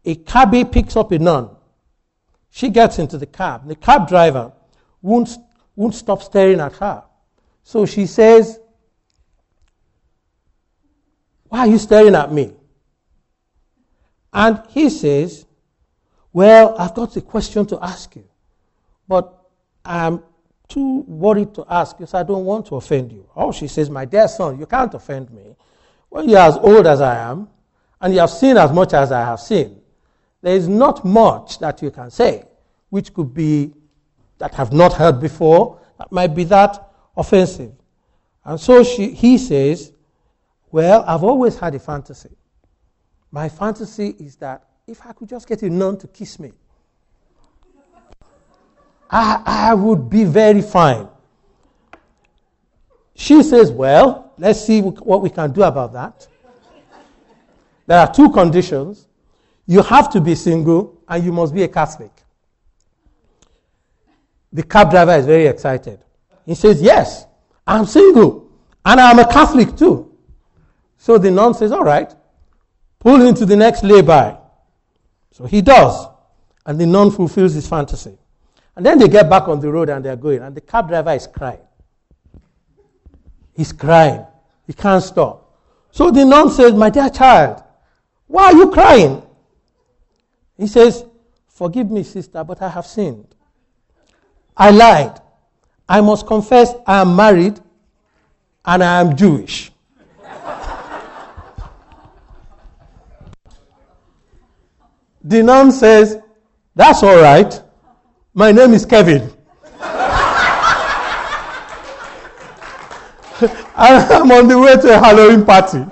a cabbie picks up a nun. She gets into the cab. The cab driver won't stop staring at her. So she says, "Why are you staring at me?" And he says, "Well, I've got a question to ask you, but I'm too worried to ask because I don't want to offend you." Oh, she says, "My dear son, you can't offend me. When you're as old as I am, and you have seen as much as I have seen, there is not much that you can say, which could be that I've not heard before, that might be that offensive." And so he says, "Well, I've always had a fantasy. My fantasy is that if I could just get a nun to kiss me, I would be very fine." She says, "Well, let's see what we can do about that. There are two conditions. You have to be single and you must be a Catholic." The cab driver is very excited. He says, "Yes, I'm single and I'm a Catholic too." So the nun says, "All right, pull into the next lay-by." So he does, and the nun fulfills his fantasy. And then they get back on the road and they're going, and the cab driver is crying. He's crying. He can't stop. So the nun says, "My dear child, why are you crying?" He says, "Forgive me, sister, but I have sinned. I lied. I must confess I am married and I am Jewish." The nun says, "That's all right. My name is Kevin. I'm on the way to a Halloween party."